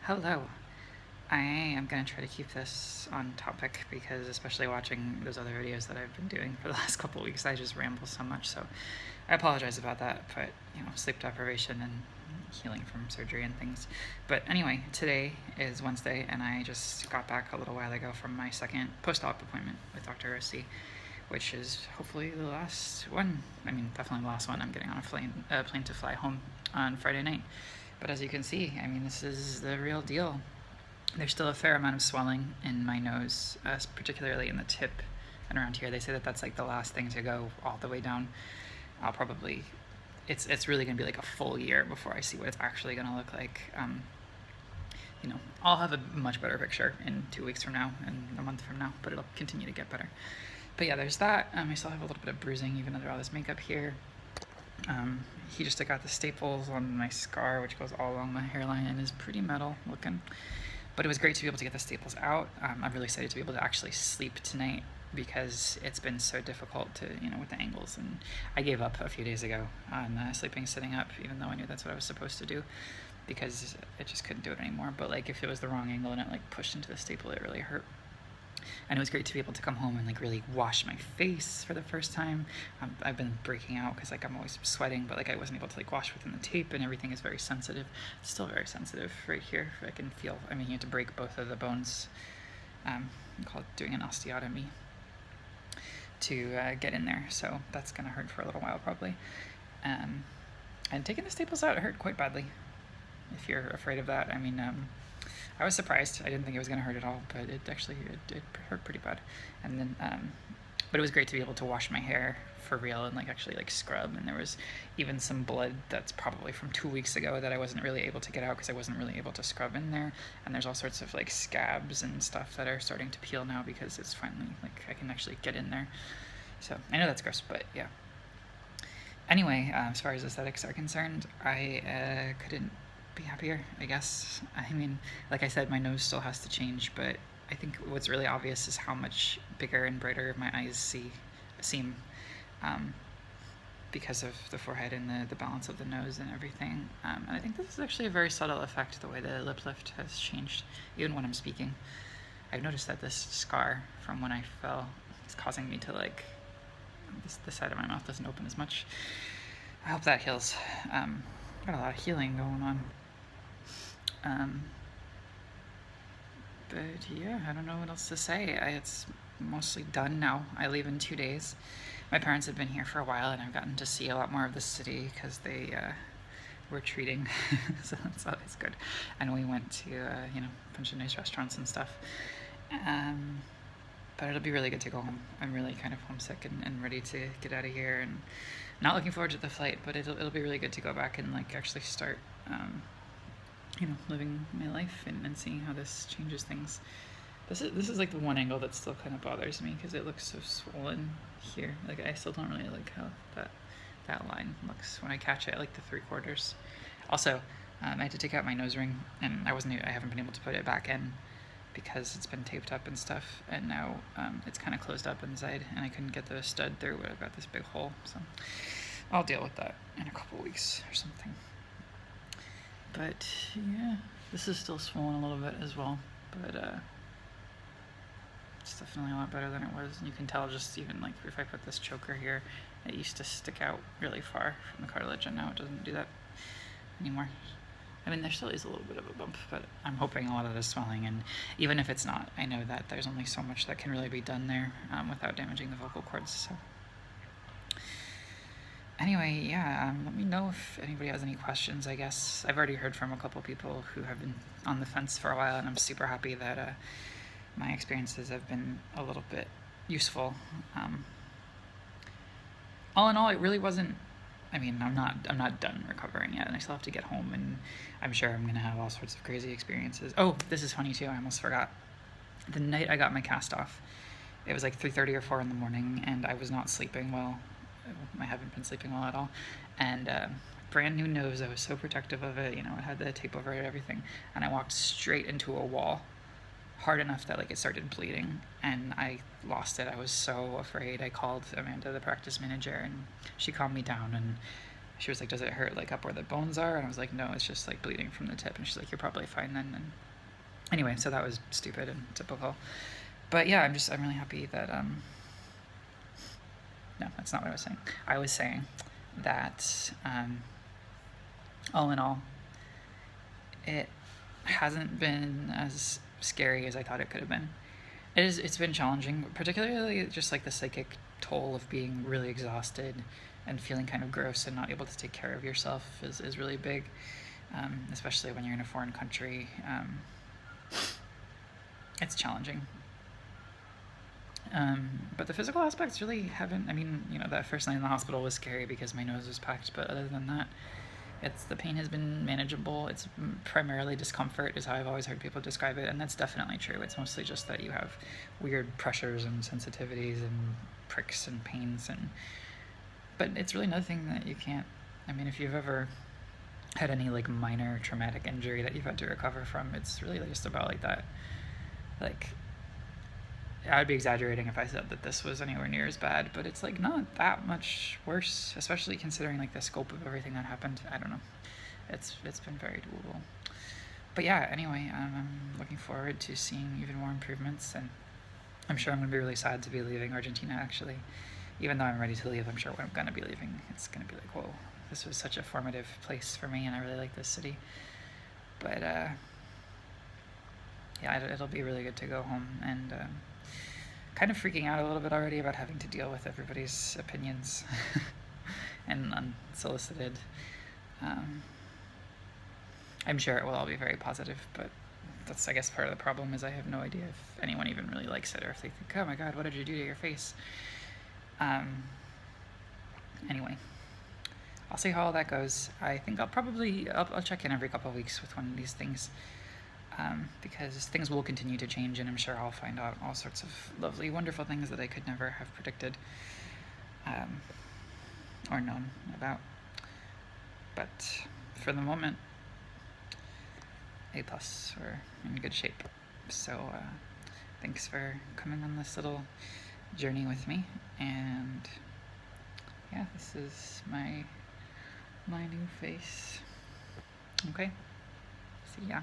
Hello. I am going to try to keep this on topic because, especially watching those other videos that I've been doing for the last couple of weeks, I just ramble so much. So I apologize about that, but sleep deprivation and healing from surgery and things. But anyway, today is Wednesday, and I just got back a little while ago from my second post op appointment with Dr. Rossi, which is hopefully the last one. I mean, definitely the last one. I'm getting on a plane to fly home on Friday night. But as you can see, I mean, this is the real deal. There's still a fair amount of swelling in my nose, particularly in the tip and around here. They say that that's like the last thing to go all the way down. I'll probably, it's really gonna be like a full year before I see what it's actually gonna look like. I'll have a much better picture in 2 weeks from now and a month from now, but it'll continue to get better. But yeah, there's that. I still have a little bit of bruising even under all this makeup here. He just took out the staples on my scar, which goes all along my hairline and is pretty metal looking. But it was great to be able to get the staples out. I'm really excited to be able to actually sleep tonight because it's been so difficult to, with the angles. And I gave up a few days ago on sleeping sitting up, even though I knew that's what I was supposed to do, because I just couldn't do it anymore. But like if it was the wrong angle and it like pushed into the staple, it really hurt. And it was great to be able to come home and like really wash my face for the first time. I've been breaking out because like I'm always sweating, but like I wasn't able to like wash within the tape, and everything is very sensitive. It's still very sensitive right here. I can feel. I mean, you have to break both of the bones. Called doing an osteotomy to get in there, so that's gonna hurt for a little while probably. And taking the staples out hurt quite badly. If you're afraid of that, I mean, I was surprised. I didn't think it was going to hurt at all, but it actually it hurt pretty bad. And then, but it was great to be able to wash my hair for real and like actually like scrub. And there was even some blood that's probably from 2 weeks ago that I wasn't really able to get out because I wasn't really able to scrub in there. And there's all sorts of like scabs and stuff that are starting to peel now because it's finally like I can actually get in there. So I know that's gross, but yeah. Anyway, as far as aesthetics are concerned, I couldn't be happier, I guess. I mean, like I said, my nose still has to change, but I think what's really obvious is how much bigger and brighter my eyes seem, um, because of the forehead and the balance of the nose and everything. And I think this is actually a very subtle effect, the way the lip lift has changed, even when I'm speaking. I've noticed that this scar from when I fell is causing me to like, this side of my mouth doesn't open as much. I hope that heals. Got a lot of healing going on. But yeah, I don't know what else to say. It's mostly done now. I leave in 2 days. My parents have been here for a while, and I've gotten to see a lot more of the city because they were treating, so that's always good. And we went to a bunch of nice restaurants and stuff. But it'll be really good to go home. I'm really kind of homesick and ready to get out of here, and not looking forward to the flight. But it'll be really good to go back and like actually start living my life and seeing how this changes things. This is like the one angle that still kind of bothers me because it looks so swollen here. Like I still don't really like how that line looks when I catch it, like the 3/4. Also, I had to take out my nose ring, and I haven't been able to put it back in because it's been taped up and stuff, and now it's kind of closed up inside, and I couldn't get the stud through, but I've got this big hole, so I'll deal with that in a couple weeks or something. But yeah, this is still swollen a little bit as well, but it's definitely a lot better than it was. And you can tell just even like if I put this choker here, it used to stick out really far from the cartilage, and now it doesn't do that anymore. I mean, there still is a little bit of a bump, but I'm hoping a lot of this swelling, and even if it's not, I know that there's only so much that can really be done there without damaging the vocal cords. So anyway, yeah, let me know if anybody has any questions, I guess. I've already heard from a couple people who have been on the fence for a while, and I'm super happy that my experiences have been a little bit useful. All in all, it really wasn't. I mean, I'm not done recovering yet, and I still have to get home, and I'm sure I'm gonna have all sorts of crazy experiences. Oh, this is funny too. I almost forgot. The night I got my cast off, it was like 3:30 or 4 in the morning, and I was not sleeping well. I haven't been sleeping well at all, and brand new nose. I was so protective of it. It had the tape over it and everything, and I walked straight into a wall, hard enough that like it started bleeding, and I lost it. I was so afraid. I called Amanda, the practice manager, and she calmed me down, and she was like, does it hurt like up where the bones are? And I was like, no, it's just like bleeding from the tip. And she's like, you're probably fine then. And anyway, so that was stupid and typical. But yeah, I'm really happy that no, that's not what I was saying. I was saying that all in all, it hasn't been as scary as I thought it could have been. It's been challenging, particularly just like the psychic toll of being really exhausted and feeling kind of gross and not able to take care of yourself is really big, especially when you're in a foreign country. It's challenging. But the physical aspects really haven't. I mean, that first night in the hospital was scary because my nose was packed, but other than that, the pain has been manageable. It's primarily discomfort, is how I've always heard people describe it, and that's definitely true. It's mostly just that you have weird pressures and sensitivities and pricks and pains, but it's really nothing that you can't. I mean, if you've ever had any like minor traumatic injury that you've had to recover from, it's really just about like that. Like, I'd be exaggerating if I said that this was anywhere near as bad, but it's like not that much worse, especially considering like the scope of everything that happened. I don't know. It's been very doable. But yeah, anyway, I'm looking forward to seeing even more improvements, and I'm sure I'm going to be really sad to be leaving Argentina, actually. Even though I'm ready to leave, I'm sure when I'm going to be leaving, it's going to be like, whoa, this was such a formative place for me, and I really like this city. But yeah, it'll be really good to go home, and kind of freaking out a little bit already about having to deal with everybody's opinions and unsolicited. I'm sure it will all be very positive, but that's, I guess, part of the problem is I have no idea if anyone even really likes it or if they think, oh my god, what did you do to your face? Anyway, I'll see how all that goes. I think I'll check in every couple of weeks with one of these things. Because things will continue to change, and I'm sure I'll find out all sorts of lovely, wonderful things that I could never have predicted or known about. But for the moment, A+, we're in good shape. So thanks for coming on this little journey with me, and yeah, this is my new face. Okay, see ya.